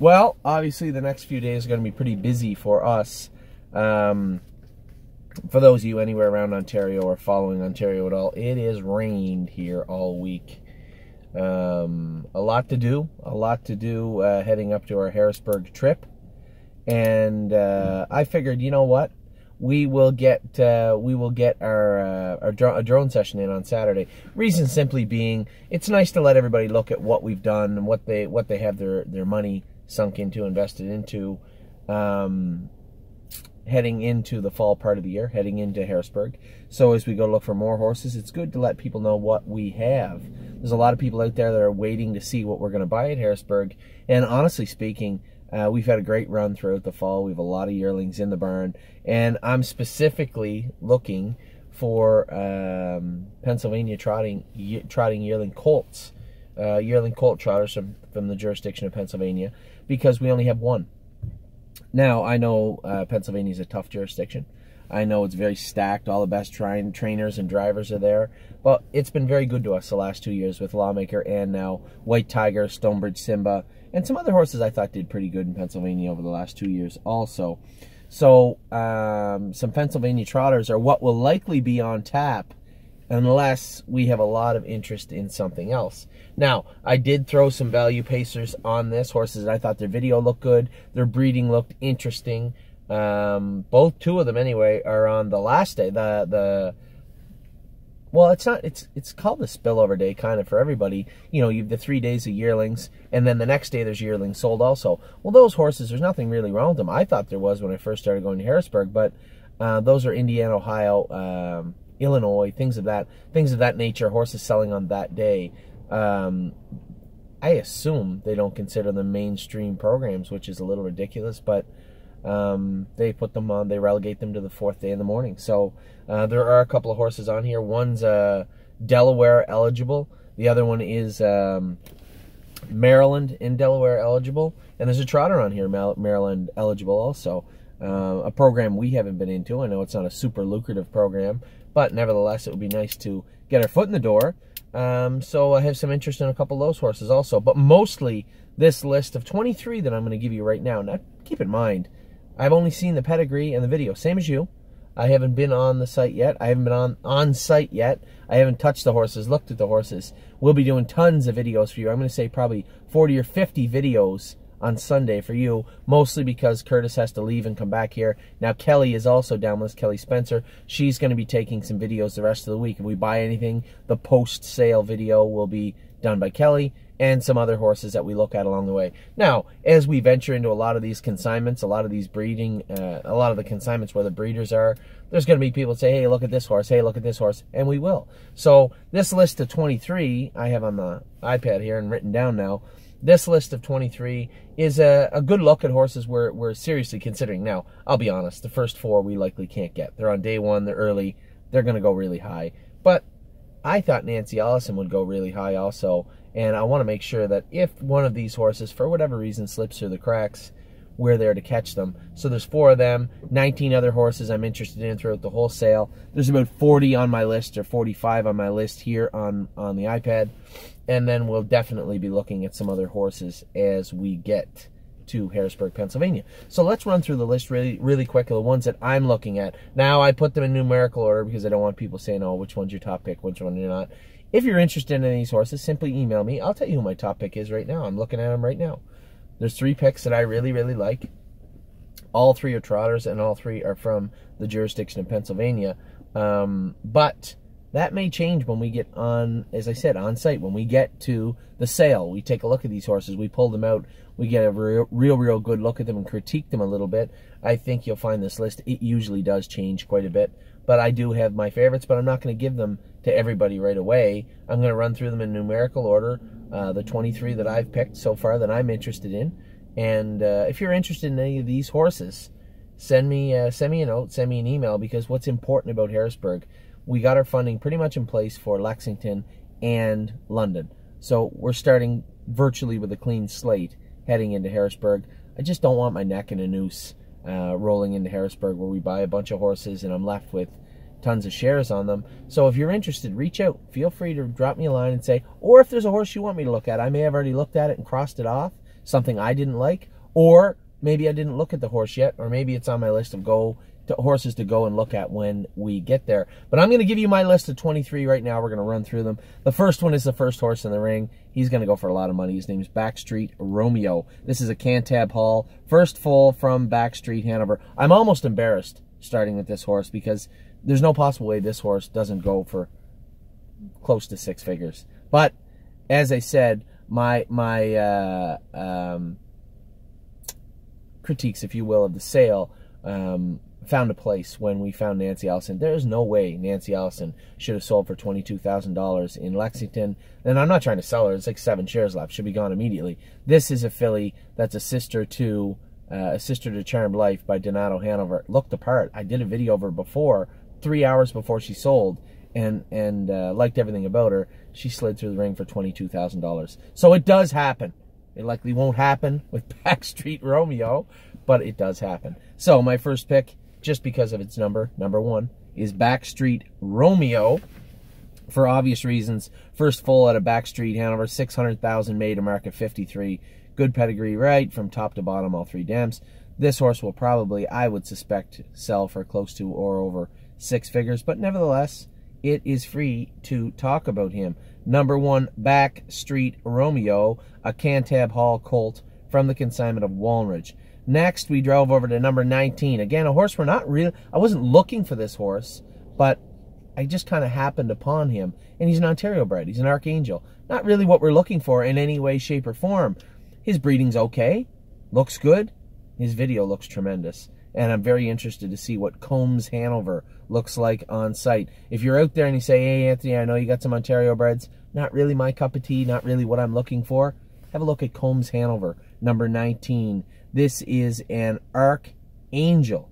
Well, obviously the next few days are going to be pretty busy for us. For those of you anywhere around Ontario or following Ontario at all, it has rained here all week. A lot to do heading up to our Harrisburg trip. And I figured, you know what? We will get our drone session in on Saturday. Reason simply being, it's nice to let everybody look at what we've done and what they have their money sunk into, invested into, heading into the fall part of the year, heading into Harrisburg. So as we go look for more horses, it's good to let people know what we have. There's a lot of people out there that are waiting to see what we're going to buy at Harrisburg. And honestly speaking, we've had a great run throughout the fall. We have a lot of yearlings in the barn. And I'm specifically looking for Pennsylvania trotting yearling colts. Yearling colt trotters from the jurisdiction of Pennsylvania, because we only have one. Now, I know Pennsylvania is a tough jurisdiction. I know it's very stacked. All the best trainers and drivers are there. But it's been very good to us the last 2 years with Lawmaker and now White Tiger, Stonebridge Simba, and some other horses I thought did pretty good in Pennsylvania over the last 2 years also. So some Pennsylvania trotters are what will likely be on tap unless we have a lot of interest in something else. Now, I did throw some value pacers on this, horses that I thought their video looked good, their breeding looked interesting. Both two of them anyway are on the last day. Well, it's called the spillover day kind of for everybody. You know, you have the 3 days of yearlings, and then the next day there's yearlings sold also. Well, those horses, there's nothing really wrong with them. I thought there was when I first started going to Harrisburg, but those are Indiana, Ohio, Illinois, things of that nature, horses selling on that day. I assume they don't consider them mainstream programs, which is a little ridiculous, but they put them on, they relegate them to the 4th day in the morning. So there are a couple of horses on here. One's Delaware eligible. The other one is Maryland and Delaware eligible. And there's a trotter on here, Maryland eligible also. A program we haven't been into. I know it's not a super lucrative program, but nevertheless, it would be nice to get our foot in the door. So I have some interest in a couple of those horses also. But mostly this list of 23 that I'm going to give you right now. Now, keep in mind, I've only seen the pedigree and the video, same as you. I haven't been on the site yet. I haven't been on site yet. I haven't touched the horses, looked at the horses. We'll be doing tons of videos for you. I'm going to say probably 40 or 50 videos on Sunday for you, mostly because Curtis has to leave and come back here. Now, Kelly is also down with us, Kelly Spencer. She's going to be taking some videos the rest of the week. If we buy anything, the post-sale video will be done by Kelly and some other horses that we look at along the way. Now, as we venture into a lot of these consignments, a lot of these breeding, a lot of the consignments where the breeders are, there's going to be people that say, hey, look at this horse, hey, look at this horse, and we will. So this list of 23 I have on the iPad here and written down now. This list of 23 is a good look at horses we're seriously considering. Now, I'll be honest, the first 4 we likely can't get. They're on day 1, they're early, they're going to go really high. But I thought Nancy Allison would go really high also, and I want to make sure that if one of these horses, for whatever reason, slips through the cracks, we're there to catch them. So there's 4 of them, 19 other horses I'm interested in throughout the whole sale. There's about 40 on my list, or 45 on my list here on the iPad. And then we'll definitely be looking at some other horses as we get to Harrisburg, Pennsylvania. So let's run through the list really quick of the ones that I'm looking at. Now, I put them in numerical order because I don't want people saying, oh, which one's your top pick, which one you're not. If you're interested in any of these horses, simply email me. I'll tell you who my top pick is right now. I'm looking at them right now. There's 3 picks that I really like. All 3 are trotters, and all 3 are from the jurisdiction of Pennsylvania. But that may change when we get on, as I said, on site. When we get to the sale, we take a look at these horses, we pull them out, we get a real good look at them and critique them a little bit. I think you'll find this list, it usually does change quite a bit. But I do have my favorites, but I'm not going to give them to everybody right away. I'm going to run through them in numerical order, the 23 that I've picked so far that I'm interested in. And if you're interested in any of these horses, send me a note, send me an email, because what's important about Harrisburg, we got our funding pretty much in place for Lexington and London. So we're starting virtually with a clean slate heading into Harrisburg. I just don't want my neck in a noose rolling into Harrisburg where we buy a bunch of horses and I'm left with tons of shares on them. So if you're interested, reach out. Feel free to drop me a line and say, or if there's a horse you want me to look at, I may have already looked at it and crossed it off. something I didn't like, or maybe I didn't look at the horse yet, or maybe it's on my list of horses to go and look at when we get there. But I'm going to give you my list of 23 right now. We're going to run through them. The first one is the first horse in the ring. He's going to go for a lot of money. His name is Backstreet Romeo. This is a Cantab Hall. First foal from Backstreet Hanover. I'm almost embarrassed starting with this horse because there's no possible way this horse doesn't go for close to 6 figures. But as I said, my critiques, if you will, of the sale found a place when we found Nancy Allison. There's no way Nancy Allison should have sold for $22,000 in Lexington. And I'm not trying to sell her. It's like 7 shares left. Should be gone immediately. This is a filly that's a sister to Charmed Life by Donato Hanover. Looked the part. I did a video of her before, 3 hours before she sold, and liked everything about her. She slid through the ring for $22,000. So it does happen. It likely won't happen with Backstreet Romeo, but it does happen. So my first pick, just because of its number 1, is Backstreet Romeo. For obvious reasons, first foal out of Backstreet Hanover, 600,000 made, a mark of 53. Good pedigree right from top to bottom, all 3 dams. This horse will probably, I would suspect, sell for close to or over 6 figures, but nevertheless, it is free to talk about him. Number 1, Backstreet Romeo, a Cantab Hall colt from the consignment of Walnridge. Next, we drove over to number 19. Again, a horse I wasn't looking for this horse, but I just kind of happened upon him. And he's an Ontario bred. He's an Archangel. Not really what we're looking for in any way, shape, or form. His breeding's okay. Looks good. His video looks tremendous. And I'm very interested to see what Combs Hanover looks like on site. If you're out there and you say, hey, Anthony, I know you got some Ontario breds. Not really my cup of tea. Not really what I'm looking for. Have a look at Combs Hanover, number 19. This is an Archangel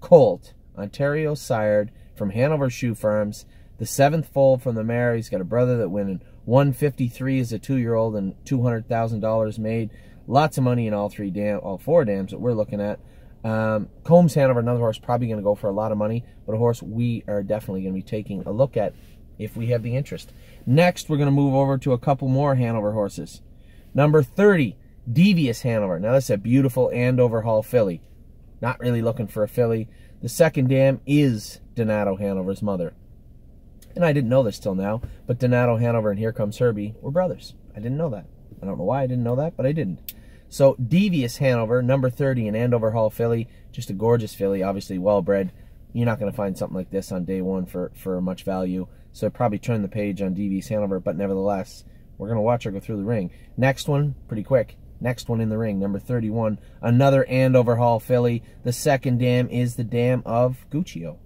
colt, Ontario sired from Hanover Shoe Farms. The 7th foal from the mare. He's got a brother that went in 153 as a 2-year-old and $200,000 made. Lots of money in all 4 dams that we're looking at. Combs Hanover, another horse probably going to go for a lot of money, but a horse we are definitely going to be taking a look at if we have the interest. Next, we're going to move over to a couple more Hanover horses. Number 30, Devious Hanover. Now, that's a beautiful Andover Hall filly. Not really looking for a filly. The 2nd dam is Donato Hanover's mother. And I didn't know this till now, but Donato Hanover and Here Comes Herbie were brothers. I didn't know that. I don't know why I didn't know that, but I didn't. So, Devious Hanover, number 30, an Andover Hall filly. Just a gorgeous filly, obviously well-bred. You're not going to find something like this on day 1 for much value. So, I'd probably turn the page on Devious Hanover, but nevertheless, we're going to watch her go through the ring. Next one, pretty quick. Next one in the ring, number 31, another Andover Hall filly. The 2nd dam is the dam of Guccio.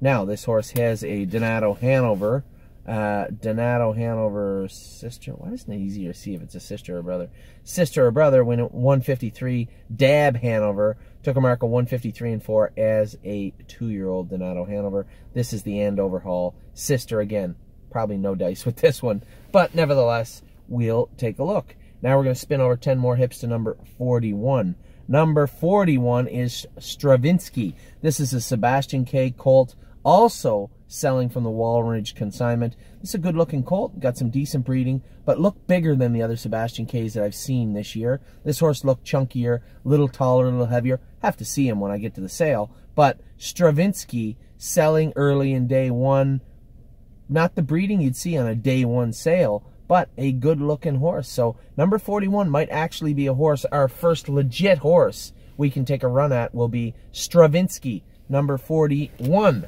Now, this horse has a Donato Hanover sister. Why isn't it easier to see if it's a sister or brother? Sister or brother went at 153. Dab Hanover took a mark of 153 and 4 as a 2-year-old Donato Hanover. This is the Andover Hall sister again. Probably no dice with this one, but nevertheless, we'll take a look. Now we're going to spin over 10 more hips to number 41. Number 41 is Stravinsky. This is a Sebastian K. colt, also selling from the Walnridge consignment. This is a good-looking colt. Got some decent breeding, but looked bigger than the other Sebastian Ks that I've seen this year. This horse looked chunkier, a little taller, a little heavier. Have to see him when I get to the sale. But Stravinsky selling early in day 1. Not the breeding you'd see on a day 1 sale, but a good-looking horse. So number 41 might actually be a horse. Our first legit horse we can take a run at will be Stravinsky, number 41.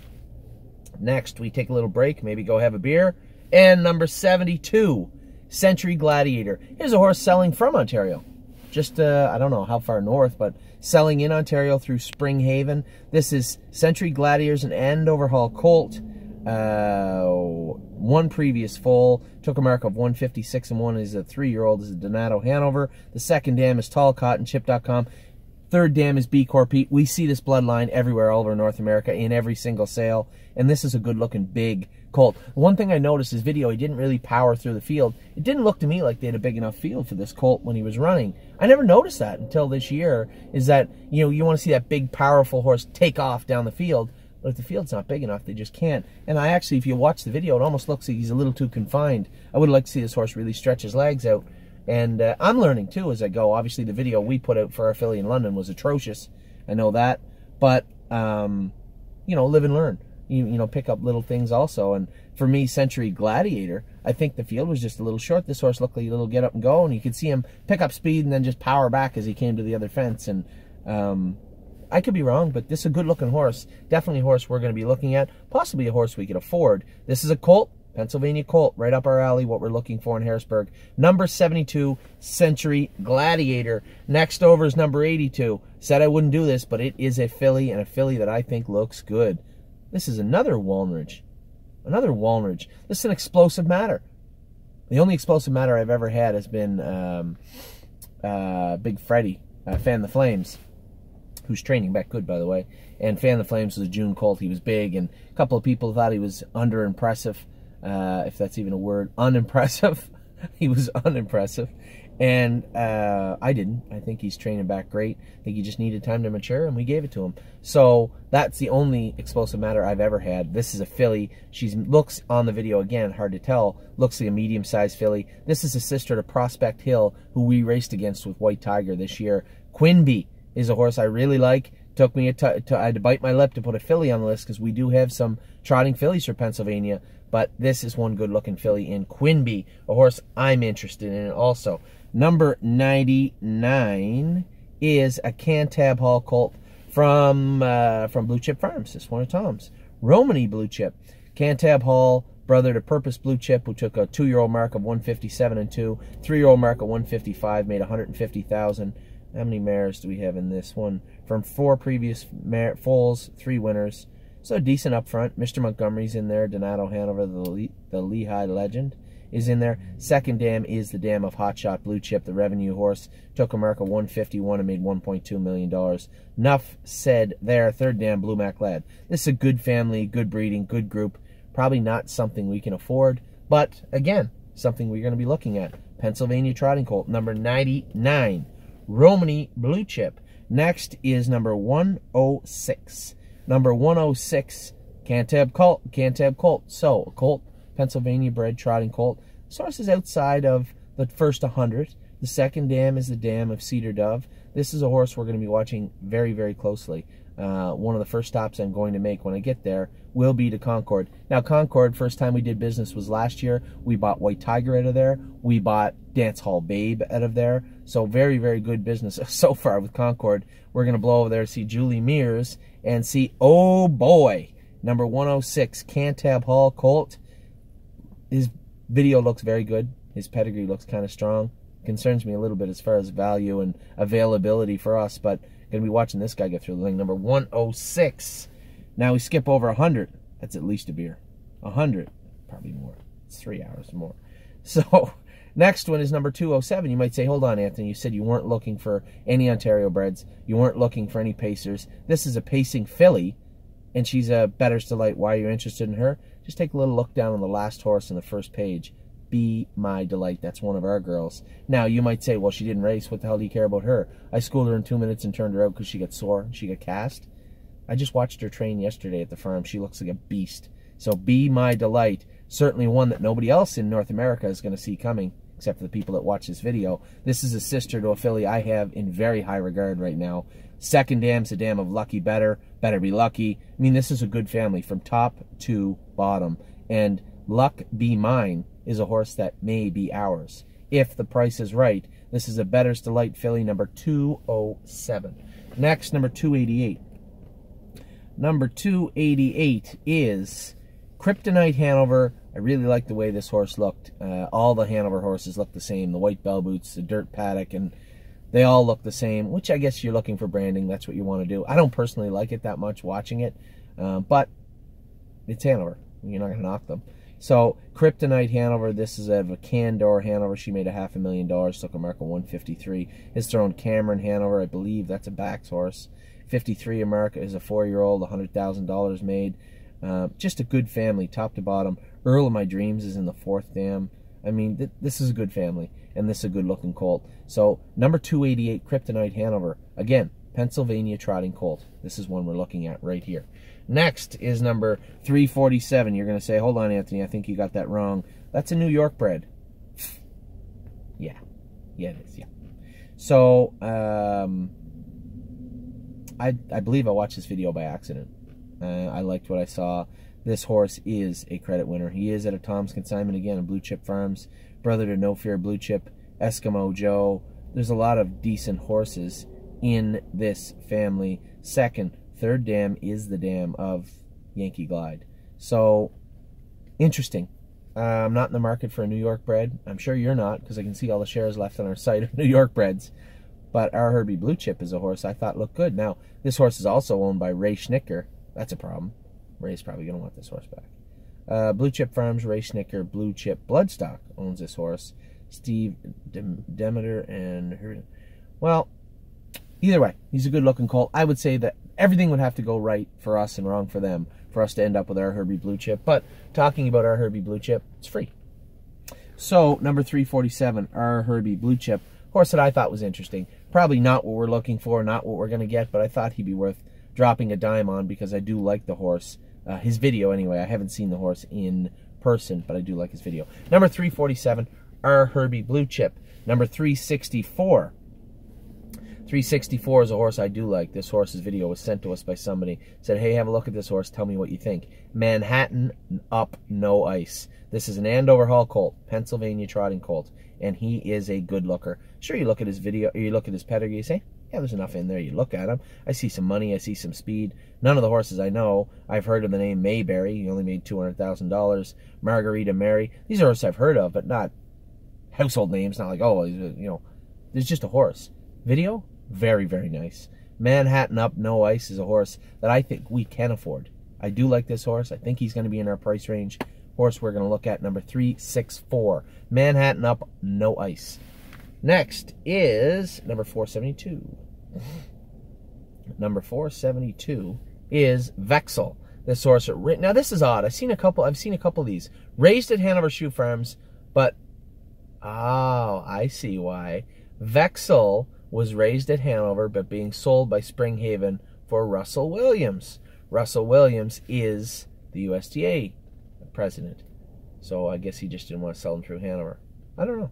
Next, we take a little break, maybe go have a beer. And number 72, Century Gladiator. Here's a horse selling from Ontario. Just, I don't know how far north, but selling in Ontario through Springhaven. This is Century Gladiator's an Andover Hall colt. 1 previous foal, took a mark of 156 and 1 is a 3-year-old, is a Donato Hanover. The 2nd dam is Tall Cotton, Chip.com. 3rd dam is B Corp Pete. We see this bloodline everywhere all over North America in every single sale, and this is a good-looking big colt. One thing I noticed is video, he didn't really power through the field. It didn't look to me like they had a big enough field for this colt when he was running. I never noticed that until this year, is that, you know, you want to see that big, powerful horse take off down the field. But if the field's not big enough, they just can't. And I actually, if you watch the video, it almost looks like he's a little too confined. I would like to see this horse really stretch his legs out And I'm learning, too, as I go. Obviously, the video we put out for our filly in London was atrocious. I know that. But, you know, live and learn. You know, pick up little things also. And for me, Century Gladiator, I think the field was just a little short. This horse looked like a little get up and go, and you could see him pick up speed and then just power back as he came to the other fence. And I could be wrong, but this is a good-looking horse. Definitely a horse we're going to be looking at. Possibly a horse we could afford. This is a colt, Pennsylvania colt, right up our alley, what we're looking for in Harrisburg. Number 72, Century Gladiator. Next over is number 82. Said I wouldn't do this, but it is a filly, and a filly that I think looks good. This is another Walnridge. Another Walnridge. This is an explosive matter. The only explosive matter I've ever had has been Big Freddy, Fan the Flames, who's training back good, by the way. And Fan the Flames was a June colt. He was big, and a couple of people thought he was under-impressive, if that's even a word. Unimpressive. He was unimpressive. And I didn't. I think he's training back great. I think he just needed time to mature, and we gave it to him. So that's the only explosive matter I've ever had. This is a filly. She looks on the video, again, hard to tell, looks like a medium-sized filly. This is a sister to Prospect Hill, who we raced against with White Tiger this year. Quinby is a horse I really like. Took me I had to bite my lip to put a filly on the list because we do have some trotting fillies for Pennsylvania. But this is one good-looking filly in Quinby, a horse I'm interested in also. Number 99 is a Cantab Hall colt from Blue Chip Farms. This one of Tom's. Romany Blue Chip. Cantab Hall, brother to Purpose Blue Chip, who took a 2-year-old mark of 157 and 2, 3-year-old mark of 155, made 150,000. How many mares do we have in this one? From 4 previous foals, 3 winners. So a decent up front. Mr. Montgomery's in there. Donato Hanover, the Lehigh legend, is in there. Second dam is the dam of Hotshot Blue Chip, the revenue horse. Took a mark of 151 and made $1.2 million. Enough said there. Third dam, Blue Mac Lad. This is a good family, good breeding, good group. Probably not something we can afford, but again, something we're going to be looking at. Pennsylvania Trotting Colt, number 99. Romany Blue Chip. Next is number 106. Number 106, Cantab Colt. So, a colt, Pennsylvania bred trotting colt. This horse is outside of the first 100. The second dam is the dam of Cedar Dove. This is a horse we're going to be watching very, very closely. One of the first stops I'm going to make when I get there will be to Concord. Now, Concord, first time we did business was last year. We bought White Tiger out of there. We bought Dance Hall Babe out of there. So very, very good business so far with Concord. We're going to blow over there to see Julie Mears and see, oh boy, number 106, Cantab Hall Colt. His video looks very good. His pedigree looks kind of strong. Concerns me a little bit as far as value and availability for us, but going to be watching this guy get through the thing. Number 106. Now we skip over 100. That's at least a beer. 100, probably more. It's 3 hours more. So next one is number 207. You might say, hold on, Anthony. You said you weren't looking for any Ontario breds. You weren't looking for any pacers. This is a pacing filly, and she's a Bettor's Delight. Why are you interested in her? Just take a little look down on the last horse on the first page. Be My Delight. That's one of our girls. Now, you might say, well, she didn't race. What the hell do you care about her? I schooled her in 2 minutes and turned her out because she got sore. She got cast. I just watched her train yesterday at the farm. She looks like a beast. So Be My Delight. Certainly one that nobody else in North America is going to see coming, except for the people that watch this video. This is a sister to a filly I have in very high regard right now. Second dam's the dam of Lucky Better. Better Be Lucky. I mean, this is a good family from top to bottom. And Luck Be Mine is a horse that may be ours if the price is right. This is a Bettor's Delight filly, number 207. Next, number 288. Number 288 is Kryptonite Hanover. I really like the way this horse looked. All the Hanover horses look the same. The white bell boots, the dirt paddock, and they all look the same, which I guess you're looking for branding. That's what you want to do. I don't personally like it that much watching it, but it's Hanover. You're not going to knock them. So, Kryptonite Hanover, this is a Candor Hanover. She made $500,000, took a mark of 153. His thrown Cameron Hanover, I believe that's a Bax horse. 53 America is a 4-year-old, $100,000 made. Just a good family, top to bottom. Earl of My Dreams is in the 4th dam. I mean, this is a good family, and this is a good-looking colt. So, number 288, Kryptonite Hanover. Again, Pennsylvania trotting colt. This is one we're looking at right here. Next is number 347. You're going to say, hold on, Anthony, I think you got that wrong. That's a New York bred. Yeah. Yeah, it is, yeah. So, I believe I watched this video by accident. I liked what I saw. This horse is a credit winner. He is at a Tom's consignment again in Blue Chip Farms. Brother to No Fear Blue Chip, Eskimo Joe. There's a lot of decent horses in this family. Second, third dam is the dam of Yankee Glide. So, interesting. I'm not in the market for a New York bred. I'm sure you're not, because I can see all the shares left on our site of New York breds. But our Herbie Blue Chip is a horse I thought looked good. Now, this horse is also owned by Ray Schnicker. That's a problem. Ray's probably going to want this horse back. Blue Chip Farms, Ray Schnicker, Blue Chip Bloodstock owns this horse. Steve Demeter and her. Well, either way, he's a good-looking colt. I would say that everything would have to go right for us and wrong for them for us to end up with our Herbie Blue Chip. But talking about our Herbie Blue Chip, it's free. So, number 347, our Herbie Blue Chip. Horse that I thought was interesting. Probably not what we're looking for, not what we're going to get, but I thought he'd be worth dropping a dime on because I do like the horse. His video, anyway. I haven't seen the horse in person, but I do like his video. Number 347, our Herbie Blue Chip. Number 364. 364 is a horse I do like. This horse's video was sent to us by somebody. Said, hey, have a look at this horse. Tell me what you think. Manhattan up, no ice. This is an Andover Hall colt, Pennsylvania trotting colt, and he is a good looker. Sure, you look at his video, or you look at his pedigree, you say, yeah, there's enough in there. You look at him. I see some money. I see some speed. None of the horses I know. I've heard of the name Mayberry. He only made $200,000. Margarita Mary. These are horses I've heard of, but not household names. Not like, oh, you know, there's just a horse. Video, very, very nice. Manhattan up, no ice is a horse that I think we can afford. I do like this horse. I think he's going to be in our price range. Horse we're going to look at, number 364. Manhattan up, no ice. Next is number 472. Number 472 is Vexel. This horse, now this is odd. I've seen a couple of these. Raised at Hanover Shoe Farms, but oh, I see why. Vexel was raised at Hanover, but being sold by Springhaven for Russell Williams. Russell Williams is the USDA president. So I guess he just didn't want to sell them through Hanover. I don't know.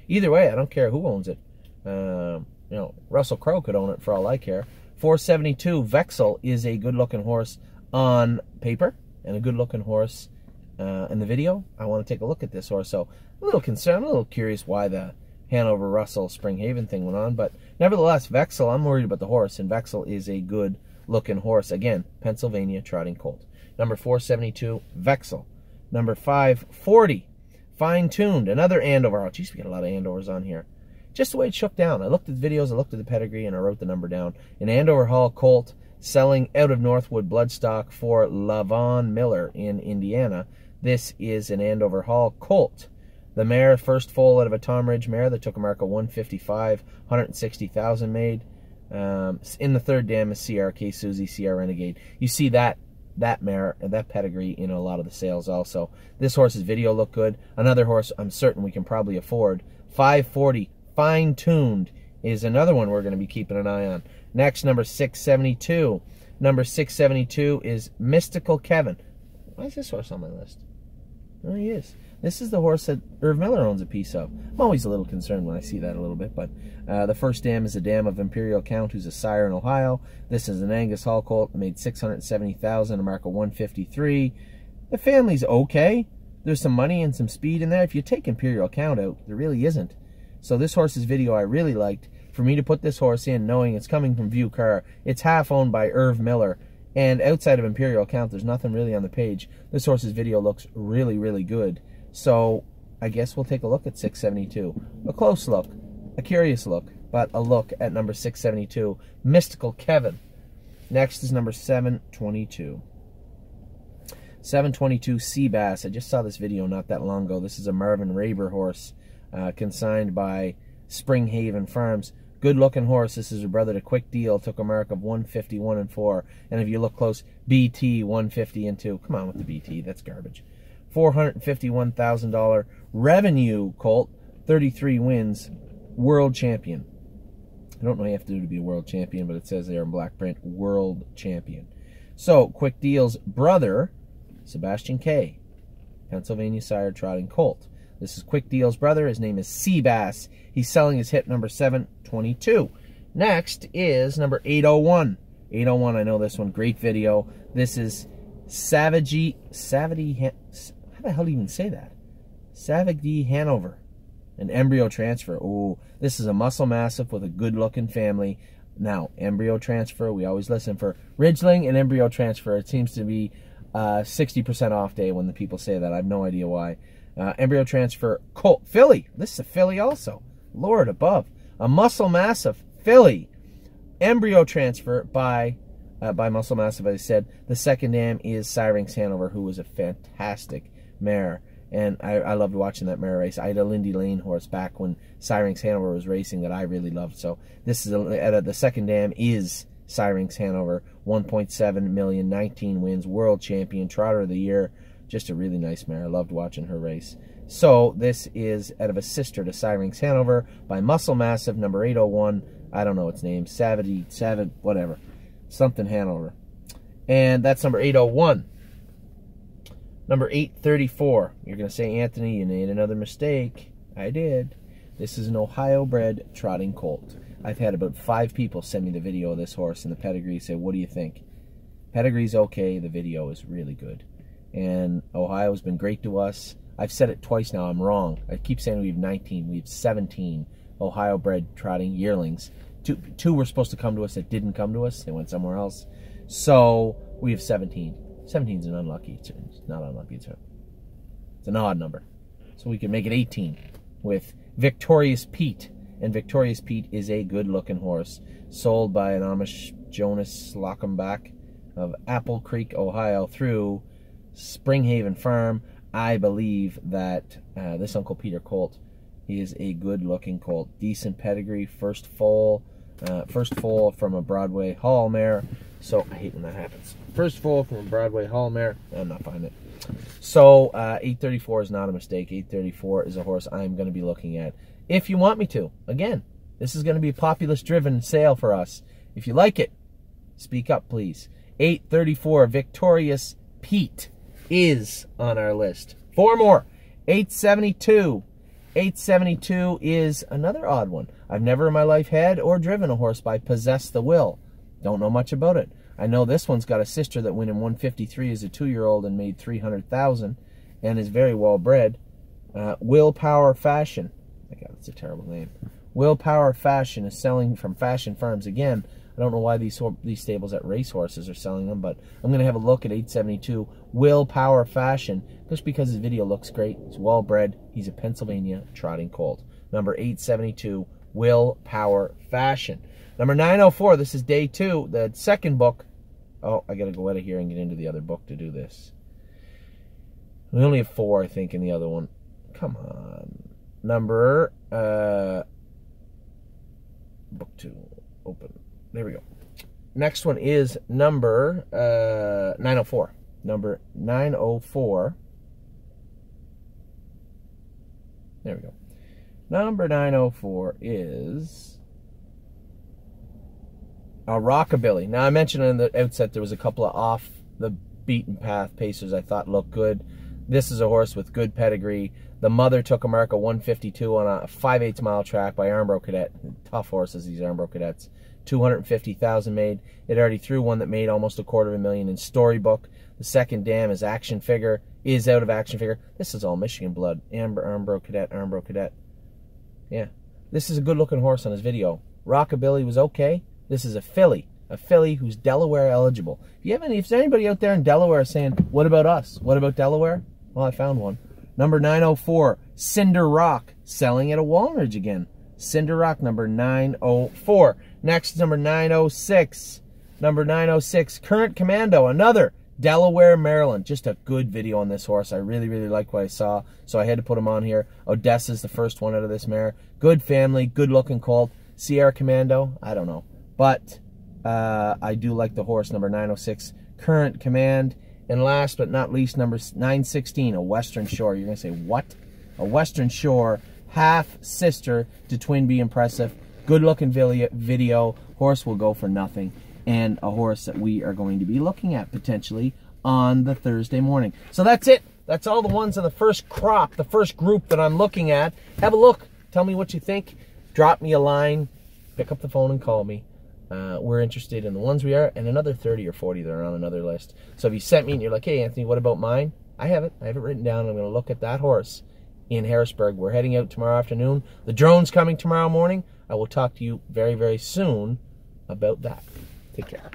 Either way, I don't care who owns it. You know, Russell Crowe could own it for all I care. 472, Vexel is a good-looking horse on paper and a good-looking horse in the video. I want to take a look at this horse. So a little concerned, a little curious why the Hanover Russell Springhaven thing went on. But nevertheless, Vexel, I'm worried about the horse, and Vexel is a good-looking horse. Again, Pennsylvania trotting colt. Number 472, Vexel. Number 540, Fine Tuned, another Andover. Oh, geez, we got a lot of Andovers on here. Just the way it shook down. I looked at the videos, I looked at the pedigree, and I wrote the number down. An Andover Hall colt selling out of Northwood bloodstock for Lavon Miller in Indiana. This is an Andover Hall colt. The mare, first foal out of a Tom Ridge mare that took a mark of 155, 160,000 made. In the third dam is CRK Susie, CR Renegade. You see that mare, that pedigree in a lot of the sales also. This horse's video looked good. Another horse I'm certain we can probably afford. 540, Fine Tuned, is another one we're going to be keeping an eye on. Next, number 672. Number 672 is Mystical Kevin. Why is this horse on my list? There he is. This is the horse that Irv Miller owns a piece of. I'm always a little concerned when I see that a little bit, but the first dam is a dam of Imperial Count, who's a sire in Ohio. This is an Angus Hall colt, made $670,000, a mark of 153. The family's okay. There's some money and some speed in there. If you take Imperial Count out, there really isn't. So this horse's video I really liked. For me to put this horse in, knowing it's coming from View Car, it's half owned by Irv Miller. And outside of Imperial Count, there's nothing really on the page. This horse's video looks really, really good. So I guess we'll take a look at 672. A close look, a curious look, but a look at number 672, Mystical Kevin. Next is number 722. 722 Seabass. I just saw this video not that long ago. This is a Marvin Raber horse consigned by Springhaven Farms. Good looking horse. This is a brother to Quick Deal. Took a mark of 151 and 4. And if you look close, BT 150 and 2. Come on with the BT. That's garbage. $451,000 revenue colt. 33 wins. World champion. I don't know what you have to do to be a world champion, but it says there in black print, world champion. So, Quick Deal's brother, Sebastian K. Pennsylvania sire trotting colt. This is Quick Deal's brother. His name is Seabass. He's selling his hit number 722. Next is number 801. 801, I know this one. Great video. This is Savage, how the hell do you even say that? Savage Hanover. An embryo transfer. Oh, this is a muscle mastiff with a good-looking family. Now, embryo transfer, we always listen for Ridgeling and embryo transfer. It seems to be 60% off day when the people say that. I have no idea why. Embryo transfer, colt, filly. This is a filly also. Lord above. A muscle mastiff filly. Embryo transfer by muscle mastiff, as I said. The second dam is Syrinx Hanover, who was a fantastic mare. And I loved watching that mare race. I had a Lindy Lane horse back when Syrinx Hanover was racing that I really loved. So this is the second dam is Syrinx Hanover. 1.7 million, 19 wins, world champion, trotter of the year. Just a really nice mare. I loved watching her race. So this is out of a sister to Syrinx Hanover by Muscle Massive, number 801. I don't know its name. Savage, whatever. Something Hanover. And that's number 801. Number 834. You're going to say, Anthony, you made another mistake. I did. This is an Ohio-bred trotting colt. I've had about 5 people send me the video of this horse and the pedigree, say, what do you think? Pedigree's okay. The video is really good. And Ohio's been great to us. I've said it twice now. I'm wrong. I keep saying we have 19. We have 17 Ohio-bred trotting yearlings. Two were supposed to come to us that didn't come to us. They went somewhere else. So we have 17. 17 is an unlucky term. It's not unlucky term. It's an odd number. So we can make it 18 with Victorious Pete. And Victorious Pete is a good-looking horse sold by an Amish Jonas Lockenbach of Apple Creek, Ohio through Springhaven Farm. I believe that this Uncle Peter colt is a good-looking colt. Decent pedigree, first foal from a Broadway Hall mare. So I hate when that happens. First foal from a Broadway Hall mare. I'm not finding it. So 834 is not a mistake. 834 is a horse I'm going to be looking at. If you want me to. Again, this is going to be a populist-driven sale for us. If you like it, speak up, please. 834 Victorious Pete is on our list. 4 more. 872. 872 is another odd one. I've never in my life had or driven a horse by Possess the Will. Don't know much about it. I know this one's got a sister that went in 153 as a 2-year-old and made 300,000 and is very well bred. Willpower Fashion. My God, that's a terrible name. Willpower Fashion is selling from Fashion Farms again. I don't know why these stables at racehorses are selling them, but I'm going to have a look at 872 Willpower Fashion just because his video looks great. He's well bred. He's a Pennsylvania trotting colt. Number 872 Willpower Fashion. Number 904, this is day 2, the second book. Oh, I got to go out of here and get into the other book to do this. We only have 4, I think, in the other one. Come on. Number, book 2, open. There we go. Next one is number 904. Number 904. There we go. Number 904 is a Rockabilly. Now, I mentioned in the outset there was a couple of off the beaten path pacers I thought looked good. This is a horse with good pedigree. The mother took America 152 on a 5/8 mile track by Armbro Cadet. Tough horses, these Armbro Cadets. 250,000 made. It already threw one that made almost $250,000 in Storybook. The second dam is Action Figure, is out of Action Figure. This is all Michigan blood. Armbro Cadet, Armbro Cadet. Yeah. This is a good-looking horse on his video. Rockabilly was okay. This is a filly who's Delaware eligible. If there's anybody out there in Delaware saying, what about us? What about Delaware? Well, I found one. Number 904, Cinder Rock, selling at a Walnridge again. Cinder Rock, number 904. Next, number 906. Number 906, Current Commando, another Delaware, Maryland. Just a good video on this horse. I really, really like what I saw, so I had to put him on here. Odessa's the first one out of this mare. Good family, good-looking colt. Sierra Commando, I don't know. But I do like the horse, number 906, Current Command. And last but not least, number 916, a Western Shore. You're going to say, what? A Western Shore, half-sister to Twin Bee Impressive. Good-looking video. Horse will go for nothing. And a horse that we are going to be looking at potentially on the Thursday morning. So that's it That's all the ones in the first crop, the first group that I'm looking at. Have a look. Tell me what you think. Drop me a line. Pick up the phone and call me. We're interested in the ones we are, and another 30 or 40 that are on another list. So if you sent me and you're like, hey, Anthony, what about mine? I have it written down. I'm going to look at that horse in Harrisburg. We're heading out tomorrow afternoon. The drone's coming tomorrow morning. I will talk to you very, very soon about that. Take care.